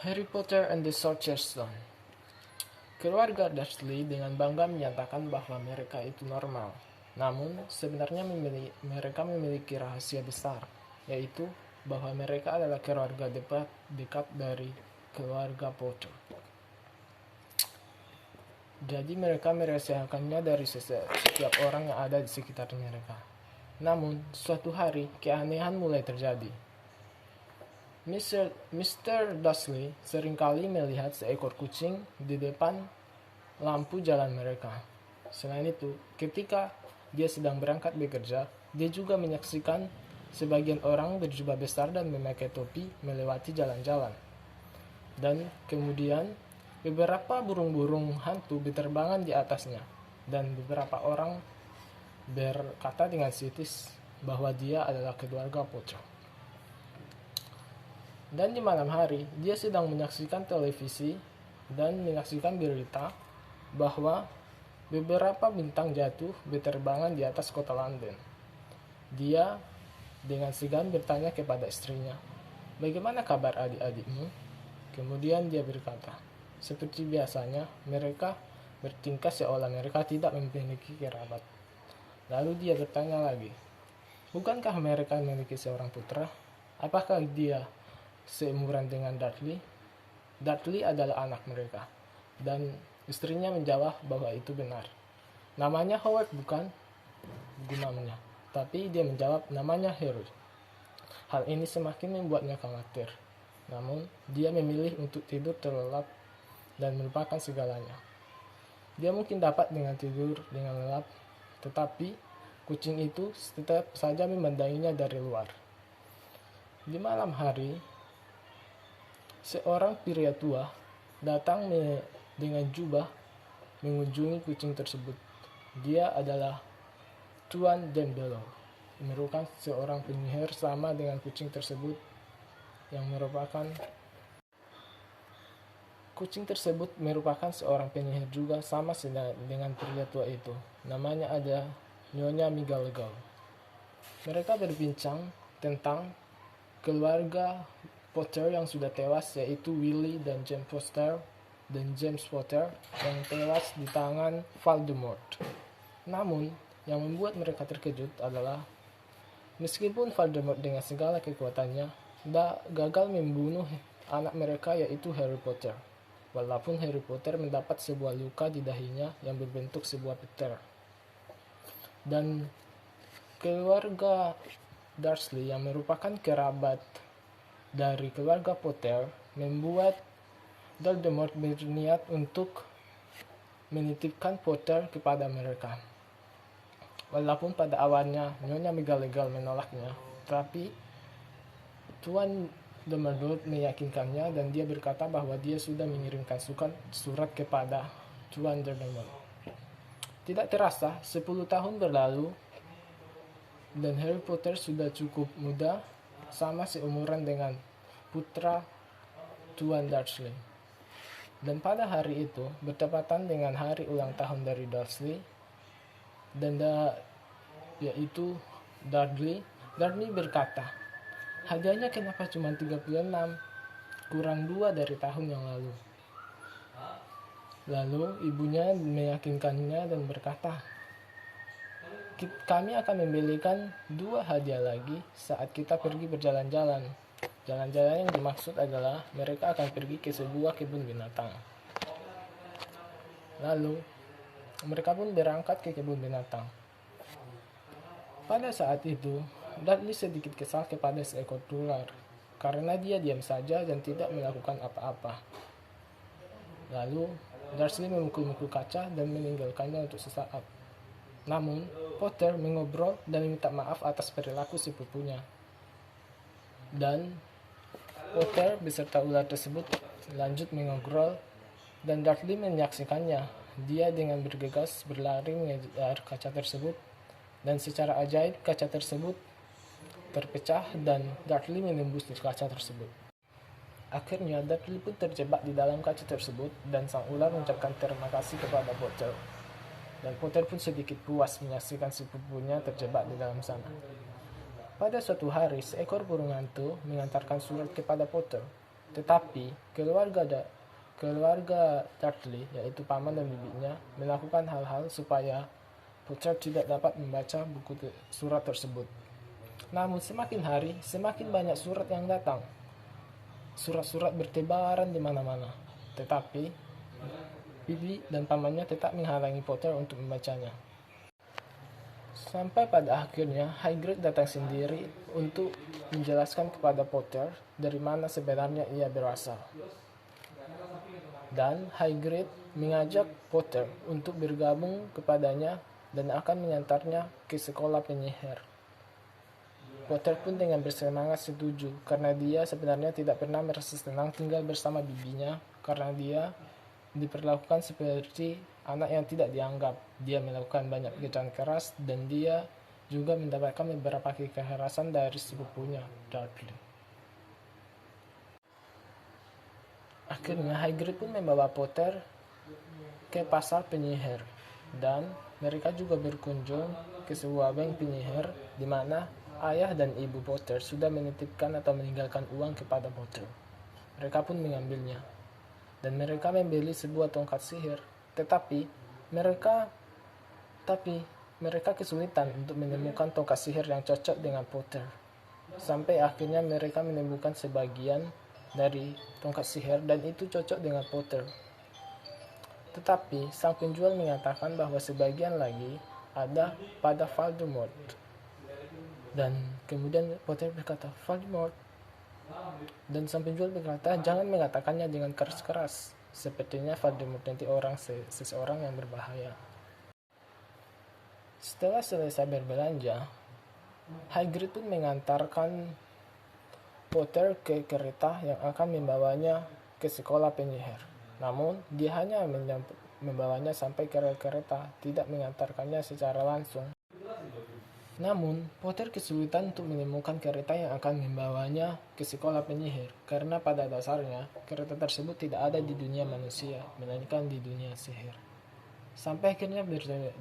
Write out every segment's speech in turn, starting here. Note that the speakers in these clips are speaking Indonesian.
Harry Potter and the Sorcerer's Stone. Keluarga Dursley dengan bangga menyatakan bahwa mereka itu normal. Namun, sebenarnya mereka memiliki rahasia besar, yaitu bahwa mereka adalah keluarga dekat dari keluarga Potter. Jadi mereka merahasiakannya dari setiap orang yang ada di sekitar mereka. Namun, suatu hari keanehan mulai terjadi. Mr. Dursley seringkali melihat seekor kucing di depan lampu jalan mereka. Selain itu, ketika dia sedang berangkat bekerja, dia juga menyaksikan sebagian orang berjubah besar dan memakai topi melewati jalan-jalan. Dan kemudian, beberapa burung-burung hantu berterbangan di atasnya, dan beberapa orang berkata dengan sitis bahwa dia adalah keluarga Potter. Dan di malam hari, dia sedang menyaksikan televisi dan menyaksikan berita bahwa beberapa bintang jatuh berterbangan di atas kota London. Dia dengan segan bertanya kepada istrinya, "Bagaimana kabar adik-adikmu?" Kemudian dia berkata, seperti biasanya, mereka bertingkah seolah mereka tidak memiliki kerabat. Lalu dia bertanya lagi, "Bukankah mereka memiliki seorang putra? Apakah dia seumuran dengan Dudley?" Dudley adalah anak mereka, dan istrinya menjawab bahwa itu benar. "Namanya Howard bukan?" gumamnya, tapi dia menjawab namanya Harry. Hal ini semakin membuatnya khawatir, namun dia memilih untuk tidur terlelap dan melupakan segalanya. Dia mungkin dapat dengan tidur dengan lelap, tetapi kucing itu tetap saja memandanginya dari luar. Di malam hari, seorang pria tua datang dengan jubah mengunjungi kucing tersebut. Dia adalah Tuan Dumbledore, merupakan seorang penyihir sama dengan kucing tersebut yang merupakan seorang penyihir juga sama dengan pria tua itu. Namanya ada Nyonya McGonagall. Mereka berbincang tentang keluarga Potter yang sudah tewas, yaitu Willie dan James Potter yang tewas di tangan Voldemort. Namun, yang membuat mereka terkejut adalah meskipun Voldemort dengan segala kekuatannya gagal membunuh anak mereka, yaitu Harry Potter. Walaupun Harry Potter mendapat sebuah luka di dahinya yang berbentuk sebuah petir. Dan keluarga Dursley yang merupakan kerabat dari keluarga Potter membuat Voldemort berniat untuk menitipkan Potter kepada mereka. Walaupun pada awalnya Nyonya McGonagall menolaknya, tapi Tuan Dumbledore meyakinkannya dan dia berkata bahwa dia sudah mengirimkan surat kepada Tuan Dumbledore. Tidak terasa, 10 tahun berlalu dan Harry Potter sudah cukup muda, sama seumuran dengan putra Tuan Dursley. Dan pada hari itu, bertepatan dengan hari ulang tahun dari Dursley, dan yaitu Dudley berkata, "Hadiahnya kenapa cuma 36, kurang 2 dari tahun yang lalu?" Lalu ibunya meyakinkannya dan berkata, "Kami akan membelikan 2 hadiah lagi saat kita pergi berjalan-jalan." Jalan-jalan yang dimaksud adalah mereka akan pergi ke sebuah kebun binatang. Lalu, mereka pun berangkat ke kebun binatang. Pada saat itu, Dudley sedikit kesal kepada seekor ular, karena dia diam saja dan tidak melakukan apa-apa. Lalu, Dursley memukul-mukul kaca dan meninggalkannya untuk sesaat. Namun, Potter mengobrol dan meminta maaf atas perilaku sepupunya. Dan Potter beserta ular tersebut lanjut mengobrol dan Dudley menyaksikannya. Dia dengan bergegas berlari mengejar kaca tersebut dan secara ajaib kaca tersebut terpecah dan Dudley menembus kaca tersebut. Akhirnya Dudley pun terjebak di dalam kaca tersebut dan sang ular mengucapkan terima kasih kepada Potter. Dan Potter pun sedikit puas menyaksikan sepupunya terjebak di dalam sana. Pada suatu hari, seekor burung hantu mengantarkan surat kepada Potter. Tetapi keluarga Dudley, yaitu paman dan bibinya, melakukan hal-hal supaya Potter tidak dapat membaca surat tersebut. Namun semakin hari, semakin banyak surat yang datang. Surat-surat bertebaran di mana-mana. Tetapi bibi dan pamannya tetap menghalangi Potter untuk membacanya. Sampai pada akhirnya Hagrid datang sendiri untuk menjelaskan kepada Potter dari mana sebenarnya ia berasal. Dan Hagrid mengajak Potter untuk bergabung kepadanya dan akan mengantarnya ke sekolah penyihir. Potter pun dengan bersemangat setuju karena dia sebenarnya tidak pernah merasa senang tinggal bersama bibinya karena dia diperlakukan seperti anak yang tidak dianggap. Dia melakukan banyak pekerjaan keras dan dia juga mendapatkan beberapa kekerasan dari sepupunya, Dudley. Akhirnya Hagrid pun membawa Potter ke pasar penyihir dan mereka juga berkunjung ke sebuah bank penyihir di mana ayah dan ibu Potter sudah menitipkan atau meninggalkan uang kepada Potter. Mereka pun mengambilnya dan mereka membeli sebuah tongkat sihir, tetapi mereka kesulitan untuk menemukan tongkat sihir yang cocok dengan Potter. Sampai akhirnya mereka menemukan sebagian dari tongkat sihir dan itu cocok dengan Potter. Tetapi sang penjual mengatakan bahwa sebagian lagi ada pada Voldemort. Dan kemudian Potter berkata, Voldemort. Dan sang penjual berkata, jangan mengatakannya dengan keras-keras. Sepertinya Voldemort nanti seseorang yang berbahaya. Setelah selesai berbelanja, Hagrid pun mengantarkan Potter ke kereta yang akan membawanya ke sekolah penyihir. Namun, dia hanya membawanya sampai ke kereta, tidak mengantarkannya secara langsung. Namun, Potter kesulitan untuk menemukan kereta yang akan membawanya ke sekolah penyihir, karena pada dasarnya kereta tersebut tidak ada di dunia manusia, melainkan di dunia sihir. Sampai akhirnya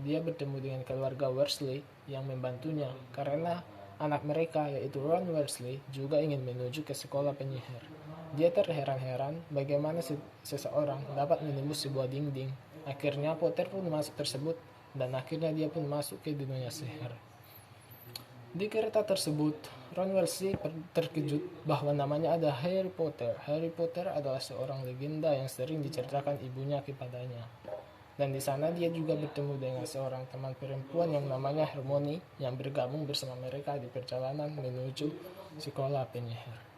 dia bertemu dengan keluarga Weasley yang membantunya, karena anak mereka, yaitu Ron Weasley, juga ingin menuju ke sekolah penyihir. Dia terheran-heran bagaimana seseorang dapat menembus sebuah dinding. Akhirnya Potter pun masuk tersebut, dan akhirnya dia pun masuk ke dunia sihir. Di kereta tersebut, Ron Weasley terkejut bahwa namanya ada Harry Potter. Harry Potter adalah seorang legenda yang sering diceritakan ibunya kepadanya. Dan di sana dia juga bertemu dengan seorang teman perempuan yang namanya Hermione yang bergabung bersama mereka di perjalanan menuju sekolah penyihir.